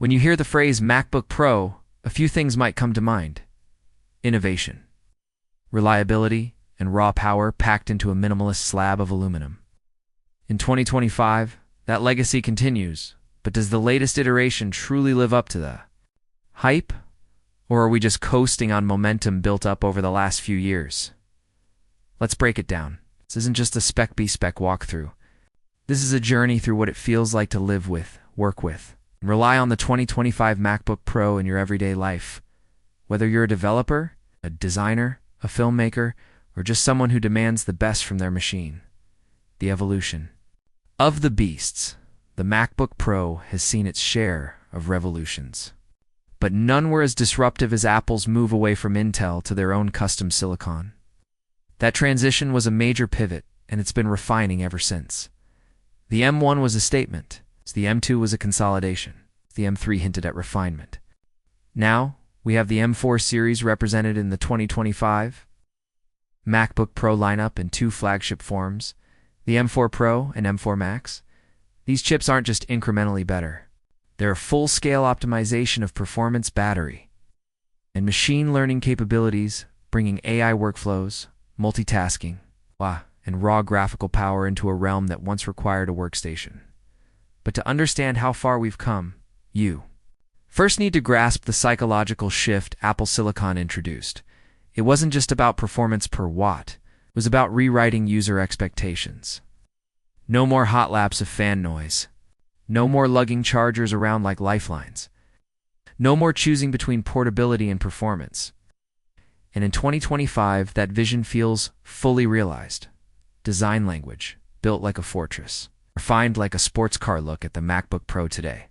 When you hear the phrase MacBook Pro, a few things might come to mind. Innovation, reliability, and raw power packed into a minimalist slab of aluminum. In 2025, that legacy continues, but does the latest iteration truly live up to the hype? Or are we just coasting on momentum built up over the last few years? Let's break it down. This isn't just a spec-by-spec walkthrough. This is a journey through what it feels like to live with, work with, and rely on the 2025 MacBook Pro in your everyday life. Whether you're a developer, a designer, a filmmaker, or just someone who demands the best from their machine. The evolution. Of the beasts, the MacBook Pro has seen its share of revolutions. But none were as disruptive as Apple's move away from Intel to their own custom silicon. That transition was a major pivot, and it's been refining ever since. The M1 was a statement. The M2 was a consolidation. The M3 hinted at refinement. Now, we have the M4 series represented in the 2025 MacBook Pro lineup in two flagship forms, the M4 Pro and M4 Max. These chips aren't just incrementally better. They're a full-scale optimization of performance, battery, and machine learning capabilities, bringing AI workflows, multitasking, and raw graphical power into a realm that once required a workstation. But to understand how far we've come, you first need to grasp the psychological shift Apple Silicon introduced. It wasn't just about performance per watt. It was about rewriting user expectations. No more hot laps of fan noise. No more lugging chargers around like lifelines. No more choosing between portability and performance. And in 2025, that vision feels fully realized. Design language, built like a fortress. Refined like a sports car. Look at the MacBook Pro today.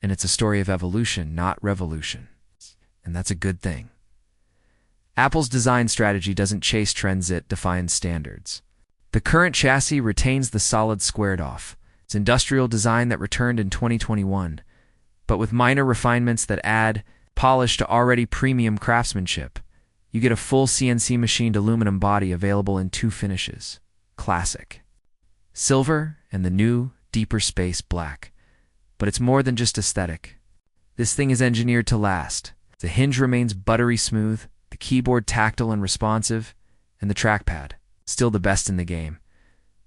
And it's a story of evolution, not revolution. And that's a good thing. Apple's design strategy doesn't chase trends, it defines standards. The current chassis retains the solid squared off. It's industrial design that returned in 2021, but with minor refinements that add polish to already premium craftsmanship. You get a full CNC machined aluminum body available in two finishes. Classic, silver, and the new, deeper space black. But it's more than just aesthetic. This thing is engineered to last. The hinge remains buttery smooth, the keyboard tactile and responsive, and the trackpad, still the best in the game.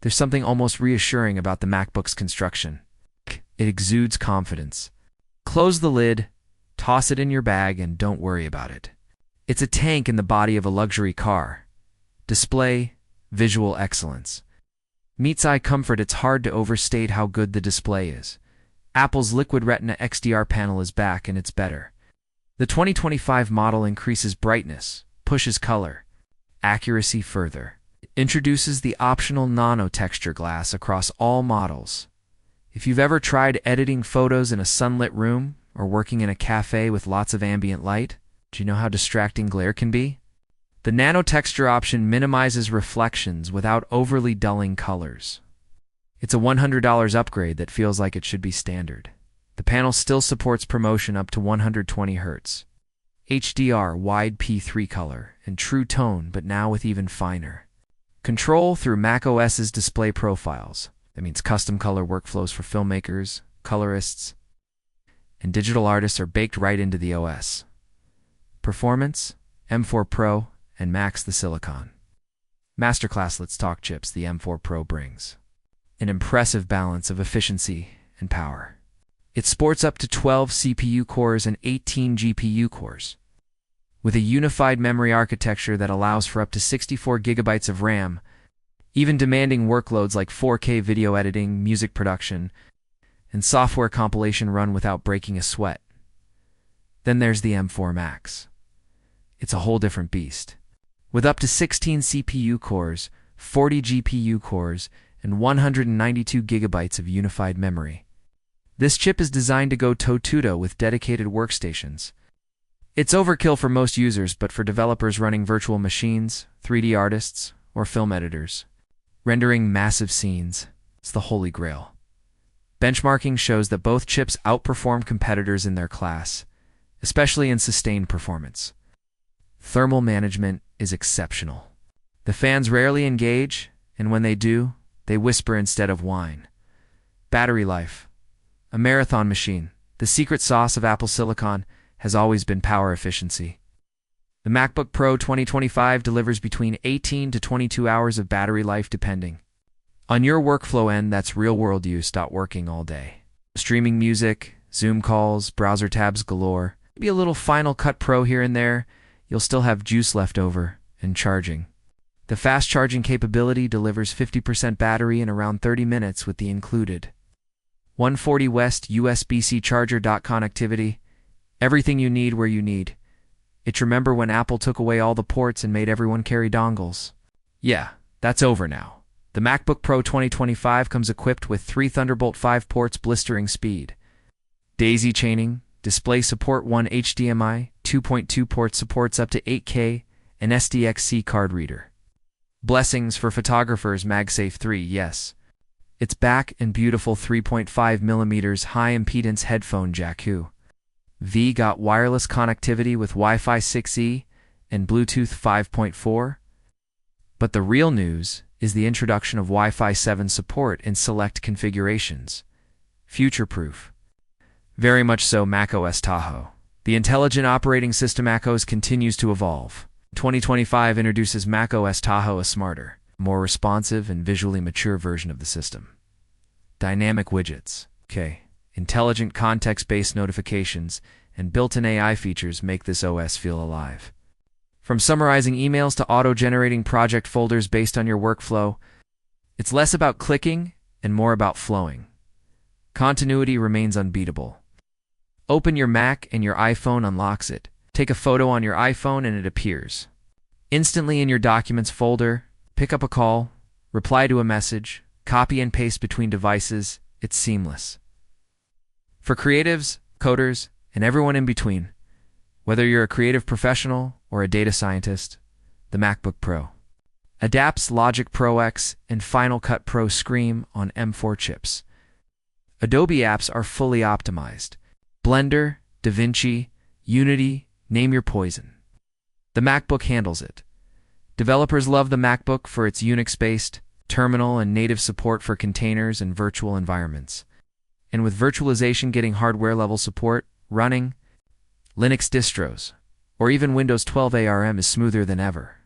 There's something almost reassuring about the MacBook's construction. It exudes confidence. Close the lid, toss it in your bag, and don't worry about it. It's a tank in the body of a luxury car. Display, visual excellence. Meets eye comfort. It's hard to overstate how good the display is. Apple's Liquid Retina XDR panel is back, and it's better. The 2025 model increases brightness, pushes color, accuracy further. It introduces the optional nano texture glass across all models. If you've ever tried editing photos in a sunlit room or working in a cafe with lots of ambient light, do you know how distracting glare can be? The nano texture option minimizes reflections without overly dulling colors. It's a $100 upgrade that feels like it should be standard. The panel still supports ProMotion up to 120 Hz, HDR wide P3 color, and True Tone, but now with even finer control through macOS's display profiles. That means custom color workflows for filmmakers, colorists, and digital artists are baked right into the OS. Performance, M4 Pro, and Max the Silicon. Masterclass. Let's talk chips. The M4 Pro brings an impressive balance of efficiency and power. It sports up to 12 CPU cores and 18 GPU cores, with a unified memory architecture that allows for up to 64 gigabytes of RAM, even demanding workloads like 4K video editing, music production, and software compilation run without breaking a sweat. Then there's the M4 Max. It's a whole different beast. With up to 16 CPU cores, 40 GPU cores, and 192 gigabytes of unified memory. This chip is designed to go toe-to-toe with dedicated workstations. It's overkill for most users, but for developers running virtual machines, 3D artists, or film editors, rendering massive scenes, it's the holy grail. Benchmarking shows that both chips outperform competitors in their class, especially in sustained performance. Thermal management is exceptional. The fans rarely engage, and when they do, they whisper instead of whine. Battery life. A marathon machine. The secret sauce of Apple Silicon has always been power efficiency. The MacBook Pro 2025 delivers between 18 to 22 hours of battery life depending on your workflow end. That's real-world use, working all day. Streaming music, Zoom calls, browser tabs galore, maybe a little Final Cut Pro here and there, you'll still have juice left over and charging. The fast charging capability delivers 50% battery in around 30 minutes with the included 140 West USB-C charger. Connectivity, everything you need where you need. It's remember when Apple took away all the ports and made everyone carry dongles? Yeah, that's over now. The MacBook Pro 2025 comes equipped with 3 Thunderbolt 5 ports, blistering speed, daisy chaining, display support, 1 HDMI 2.2 port, supports up to 8K, and SDXC card reader. Blessings for photographers, MagSafe 3, yes. It's back, and beautiful 3.5mm high impedance headphone jack. V got wireless connectivity with Wi-Fi 6E and Bluetooth 5.4. But the real news is the introduction of Wi-Fi 7 support in select configurations. Future-proof. Very much so. macOS Tahoe. The intelligent operating system macOS continues to evolve. 2025 introduces macOS Tahoe, a smarter, more responsive, and visually mature version of the system. Dynamic widgets, intelligent context-based notifications, and built-in AI features make this OS feel alive. From summarizing emails to auto-generating project folders based on your workflow, it's less about clicking and more about flowing. Continuity remains unbeatable. Open your Mac and your iPhone unlocks it. Take a photo on your iPhone and it appears instantly in your Documents folder. Pick up a call, reply to a message, copy and paste between devices. It's seamless. For creatives, coders, and everyone in between, whether you're a creative professional or a data scientist, the MacBook Pro adapts Logic Pro X and Final Cut Pro Scream on M4 chips. Adobe apps are fully optimized. Blender, DaVinci, Unity, name your poison. The MacBook handles it. Developers love the MacBook for its Unix-based, terminal, and native support for containers and virtual environments. And with virtualization getting hardware-level support, running Linux distros, or even Windows 12 ARM is smoother than ever.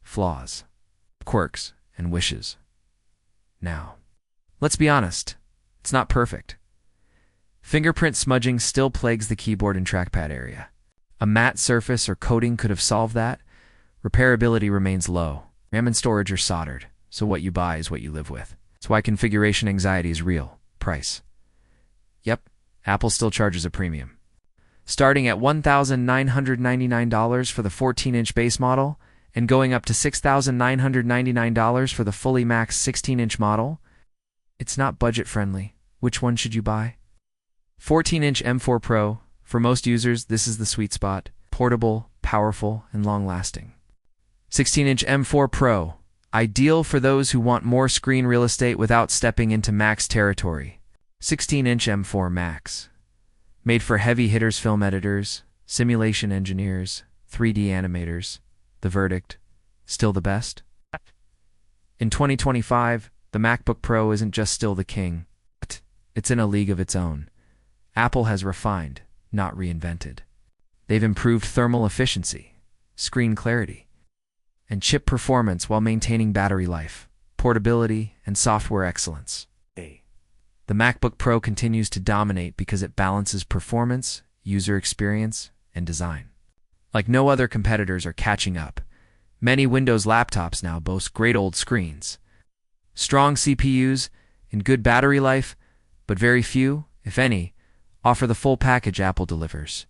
Flaws, quirks, and wishes. Now, let's be honest, it's not perfect. Fingerprint smudging still plagues the keyboard and trackpad area. A matte surface or coating could have solved that. Repairability remains low. RAM and storage are soldered, so what you buy is what you live with. That's why configuration anxiety is real. Price. Yep, Apple still charges a premium. Starting at $1,999 for the 14-inch base model, and going up to $6,999 for the fully maxed 16-inch model. It's not budget-friendly. Which one should you buy? 14-inch M4 Pro. For most users, this is the sweet spot. Portable, powerful, and long-lasting. 16-inch M4 Pro. Ideal for those who want more screen real estate without stepping into Max territory. 16-inch M4 Max. Made for heavy hitters, film editors, simulation engineers, 3D animators. The verdict, still the best? In 2025, the MacBook Pro isn't just still the king. It's in a league of its own. Apple has refined, not reinvented. They've improved thermal efficiency, screen clarity, and chip performance while maintaining battery life, portability, and software excellence. The MacBook Pro continues to dominate because it balances performance, user experience, and design. Like no other competitors are catching up. Many Windows laptops now boast great old screens, strong CPUs, and good battery life, but very few, if any, offer the full package Apple delivers.